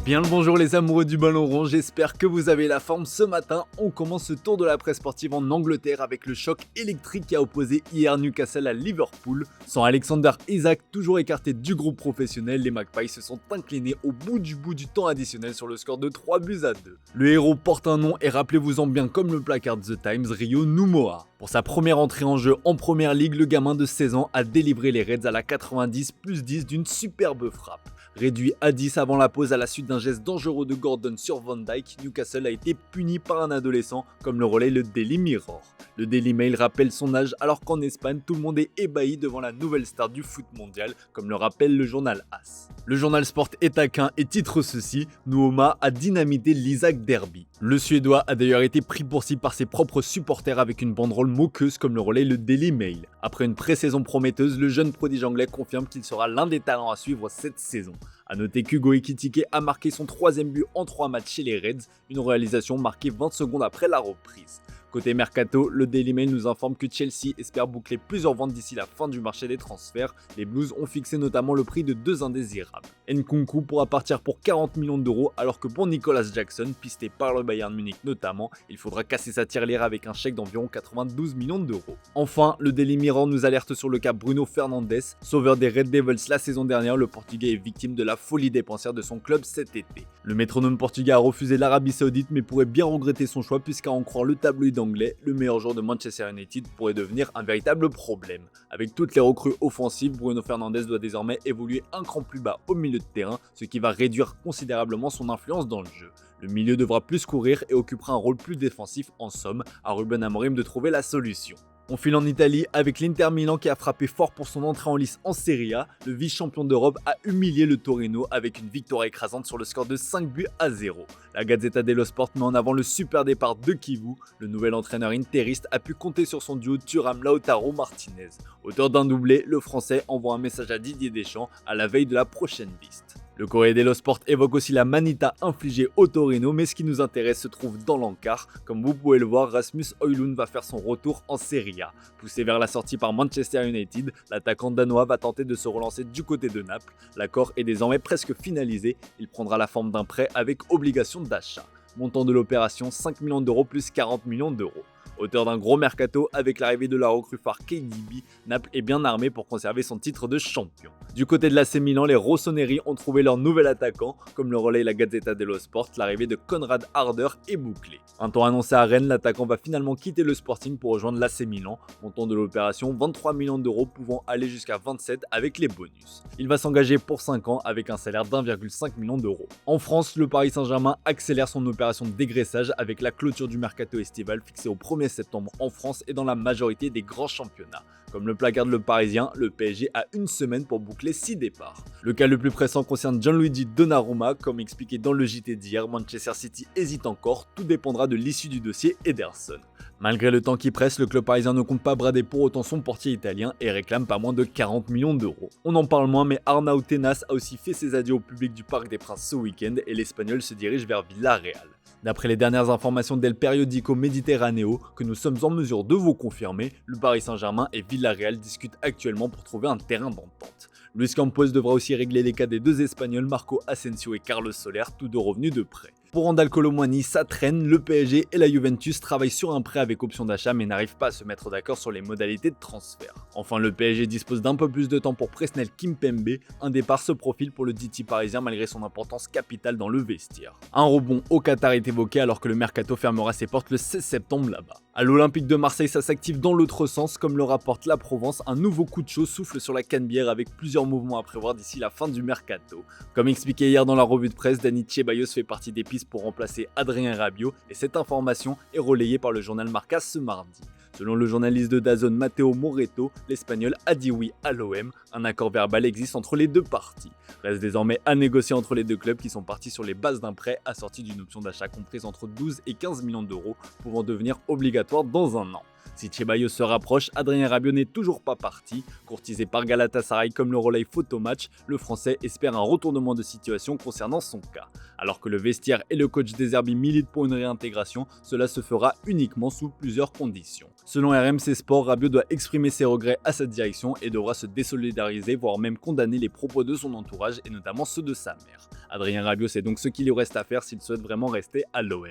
Bien le bonjour les amoureux du ballon rond, j'espère que vous avez la forme. Ce matin, on commence ce tour de la presse sportive en Angleterre avec le choc électrique qui a opposé hier Newcastle à Liverpool. Sans Alexander Isak toujours écarté du groupe professionnel, les Magpies se sont inclinés au bout du temps additionnel sur le score de 3-2. Le héros porte un nom et rappelez-vous-en bien comme le placard The Times, Rio Numoa. Pour sa première entrée en jeu en première ligue, le gamin de 16 ans a délivré les Reds à la 90+10 d'une superbe frappe. Réduit à 10 avant la pause à la suite d'un geste dangereux de Gordon sur Van Dijk, Newcastle a été puni par un adolescent, comme le relaie le Daily Mirror. Le Daily Mail rappelle son âge alors qu'en Espagne, tout le monde est ébahi devant la nouvelle star du foot mondial, comme le rappelle le journal AS. Le journal Sport est taquin et titre ceci: Nuoma a dynamité l'Isaac Derby. Le Suédois a d'ailleurs été pris pour cible par ses propres supporters avec une banderole moqueuse, comme le relaie le Daily Mail. Après une pré-saison prometteuse, le jeune prodige anglais confirme qu'il sera l'un des talents à suivre cette saison. A noter qu'Hugo Ekitike a marqué son 3e but en 3 matchs chez les Reds, une réalisation marquée 20 secondes après la reprise. Côté Mercato, le Daily Mail nous informe que Chelsea espère boucler plusieurs ventes d'ici la fin du marché des transferts. Les Blues ont fixé notamment le prix de 2 indésirables. Nkunku pourra partir pour 40 millions d'euros alors que pour Nicolas Jackson, pisté par le Bayern Munich notamment, il faudra casser sa tirelire avec un chèque d'environ 92 millions d'euros. Enfin, le Daily Mirror nous alerte sur le cas Bruno Fernandes, sauveur des Red Devils la saison dernière. Le Portugais est victime de la folie dépensière de son club cet été. Le métronome portugais a refusé l'Arabie Saoudite mais pourrait bien regretter son choix puisqu'à en croire le tabloïd anglais, le meilleur joueur de Manchester United pourrait devenir un véritable problème. Avec toutes les recrues offensives, Bruno Fernandes doit désormais évoluer un cran plus bas au milieu de terrain, ce qui va réduire considérablement son influence dans le jeu. Le milieu devra plus courir et occupera un rôle plus défensif. En somme, à Ruben Amorim de trouver la solution. On file en Italie avec l'Inter Milan qui a frappé fort pour son entrée en lice en Serie A. Le vice-champion d'Europe a humilié le Torino avec une victoire écrasante sur le score de 5-0. La Gazzetta dello Sport met en avant le super départ de Kivu. Le nouvel entraîneur interiste a pu compter sur son duo Thuram-Lautaro Martinez. Auteur d'un doublé, le Français envoie un message à Didier Deschamps à la veille de la prochaine liste. Le Corriere dello Sport évoque aussi la manita infligée au Torino, mais ce qui nous intéresse se trouve dans l'encart. Comme vous pouvez le voir, Rasmus Højlund va faire son retour en Serie A. Poussé vers la sortie par Manchester United, l'attaquant danois va tenter de se relancer du côté de Naples. L'accord est désormais presque finalisé, il prendra la forme d'un prêt avec obligation d'achat. Montant de l'opération 5 millions d'euros plus 40 millions d'euros. Auteur d'un gros mercato, avec l'arrivée de la recrue phare KDB, Naples est bien armé pour conserver son titre de champion. Du côté de l'AC Milan, les Rossoneri ont trouvé leur nouvel attaquant, comme le relaie la Gazzetta dello Sport. L'arrivée de Konrad Harder est bouclée. Un temps annoncé à Rennes, l'attaquant va finalement quitter le Sporting pour rejoindre l'AC Milan. Montant de l'opération 23 millions d'euros pouvant aller jusqu'à 27 avec les bonus. Il va s'engager pour 5 ans avec un salaire d'1,5 million d'euros. En France, le Paris Saint-Germain accélère son opération de dégraissage avec la clôture du mercato estival fixée au 1er septembre en France et dans la majorité des grands championnats. Comme le placarde le Parisien, le PSG a une semaine pour boucler 6 départs. Le cas le plus pressant concerne Gianluigi Donnarumma. Comme expliqué dans le JT d'hier, Manchester City hésite encore, tout dépendra de l'issue du dossier Ederson. Malgré le temps qui presse, le club parisien ne compte pas brader pour autant son portier italien et réclame pas moins de 40 millions d'euros. On en parle moins, mais Arnau Tenas a aussi fait ses adieux au public du Parc des Princes ce week-end et l'Espagnol se dirige vers Villarreal. D'après les dernières informations d'El Periodico Mediterraneo que nous sommes en mesure de vous confirmer, le Paris Saint-Germain et Villarreal discutent actuellement pour trouver un terrain d'entente. Luis Campos devra aussi régler les cas des deux Espagnols Marco Asensio et Carlos Soler, tous deux revenus de prêt. Pour Randal Kolo Muani, ça traîne, le PSG et la Juventus travaillent sur un prêt avec option d'achat mais n'arrivent pas à se mettre d'accord sur les modalités de transfert. Enfin, le PSG dispose d'un peu plus de temps pour Presnel Kimpembe, un départ se profile pour le Titi parisien malgré son importance capitale dans le vestiaire. Un rebond au Qatar est évoqué alors que le mercato fermera ses portes le 16 septembre là-bas. À l'Olympique de Marseille, ça s'active dans l'autre sens, comme le rapporte la Provence, un nouveau coup de chaud souffle sur la Canebière avec plusieurs mouvements à prévoir d'ici la fin du mercato. Comme expliqué hier dans la revue de presse, Dani Ceballos fait partie des pistes pour remplacer Adrien Rabiot et cette information est relayée par le journal Marca ce mardi. Selon le journaliste de DAZN Matteo Moretto, l'Espagnol a dit oui à l'OM. Un accord verbal existe entre les deux parties. Reste désormais à négocier entre les deux clubs qui sont partis sur les bases d'un prêt assorti d'une option d'achat comprise entre 12 et 15 millions d'euros, pouvant devenir obligatoire dans un an. Si Ceballos se rapproche, Adrien Rabiot n'est toujours pas parti. Courtisé par Galatasaray comme le relais Photomatch, le Français espère un retournement de situation concernant son cas. Alors que le vestiaire et le coach des Zerbi militent pour une réintégration, cela se fera uniquement sous plusieurs conditions. Selon RMC Sport, Rabiot doit exprimer ses regrets à sa direction et devra se désolidariser, voire même condamner les propos de son entourage et notamment ceux de sa mère. Adrien Rabiot, c'est donc ce qu'il lui reste à faire s'il souhaite vraiment rester à l'OM.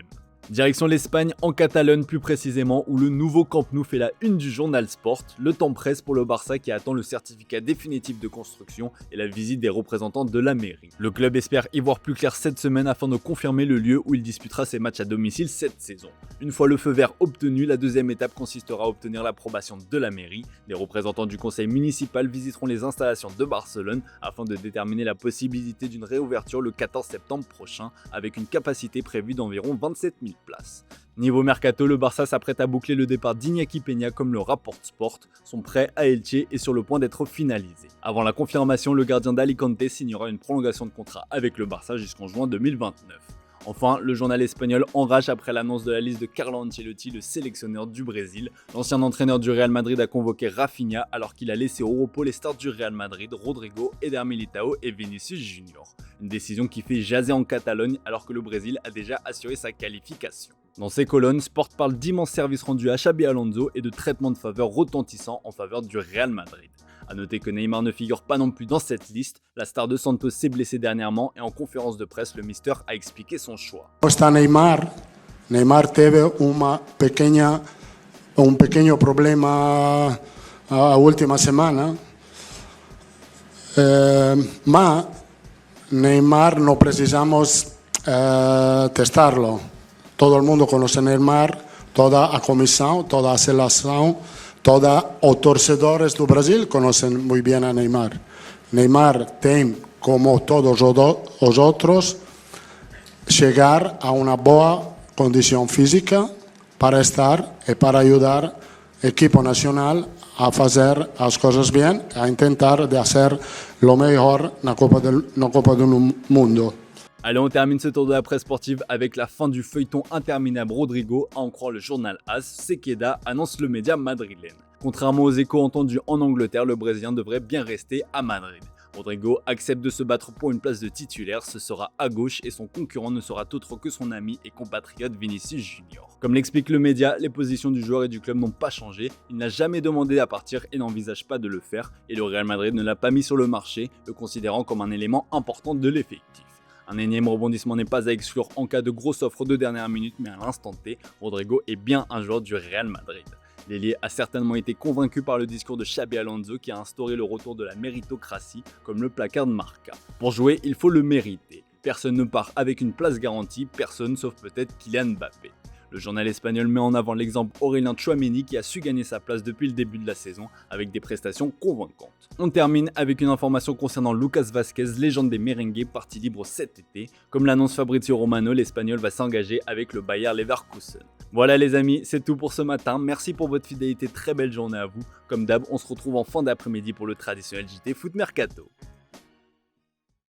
Direction l'Espagne, en Catalogne plus précisément, où le nouveau Camp Nou fait la une du journal Sport. Le temps presse pour le Barça qui attend le certificat définitif de construction et la visite des représentants de la mairie. Le club espère y voir plus clair cette semaine afin de confirmer le lieu où il disputera ses matchs à domicile cette saison. Une fois le feu vert obtenu, la deuxième étape consistera à obtenir l'approbation de la mairie. Des représentants du conseil municipal visiteront les installations de Barcelone afin de déterminer la possibilité d'une réouverture le 14 septembre prochain avec une capacité prévue d'environ 27 000 places. Niveau mercato, le Barça s'apprête à boucler le départ d'Iñaki Peña comme le rapporte Sport. Son prêt à Elche est sur le point d'être finalisé. Avant la confirmation, le gardien d'Alicante signera une prolongation de contrat avec le Barça jusqu'en juin 2029. Enfin, le journal espagnol enrage après l'annonce de la liste de Carlo Ancelotti, le sélectionneur du Brésil. L'ancien entraîneur du Real Madrid a convoqué Rafinha alors qu'il a laissé au repos les stars du Real Madrid, Rodrigo, Eder Militao et Vinicius Junior. Une décision qui fait jaser en Catalogne alors que le Brésil a déjà assuré sa qualification. Dans ses colonnes, Sport parle d'immenses services rendus à Xabi Alonso et de traitements de faveur retentissants en faveur du Real Madrid. A noter que Neymar ne figure pas non plus dans cette liste, la star de Santos s'est blessée dernièrement et en conférence de presse, le Mister a expliqué son choix. Está Neymar. Neymar teve un pequeño problema a última semana, ma Neymar no precisamos testarlo. Todo el mundo conoce a Neymar, toda a comissão, toda a seleção, toda os torcedores do Brasil conhecem muito bem a Neymar. Neymar tem, como todos os outros, chegar a uma boa condição física para estar e para ajudar o equipo nacional a fazer as coisas bem, a tentar de fazer o melhor na Copa do Mundo. Allez, on termine ce tour de la presse sportive avec la fin du feuilleton interminable Rodrigo, à en croire le journal AS, Sequeda annonce le média madrilène. Contrairement aux échos entendus en Angleterre, le Brésilien devrait bien rester à Madrid. Rodrigo accepte de se battre pour une place de titulaire, ce sera à gauche et son concurrent ne sera autre que son ami et compatriote Vinicius Junior. Comme l'explique le média, les positions du joueur et du club n'ont pas changé, il n'a jamais demandé à partir et n'envisage pas de le faire, et le Real Madrid ne l'a pas mis sur le marché, le considérant comme un élément important de l'effectif. Un énième rebondissement n'est pas à exclure en cas de grosse offre de dernière minute, mais à l'instant T, Rodrigo est bien un joueur du Real Madrid. L'ailier a certainement été convaincu par le discours de Xabi Alonso qui a instauré le retour de la méritocratie comme le placard de Marca. Pour jouer, il faut le mériter. Personne ne part avec une place garantie, personne sauf peut-être Kylian Mbappé. Le journal espagnol met en avant l'exemple Aurélien Tchouaméni qui a su gagner sa place depuis le début de la saison avec des prestations convaincantes. On termine avec une information concernant Lucas Vázquez, légende des merengues parti libre cet été. Comme l'annonce Fabrizio Romano, l'Espagnol va s'engager avec le Bayer Leverkusen. Voilà les amis, c'est tout pour ce matin. Merci pour votre fidélité, très belle journée à vous. Comme d'hab, on se retrouve en fin d'après-midi pour le traditionnel JT Foot Mercato.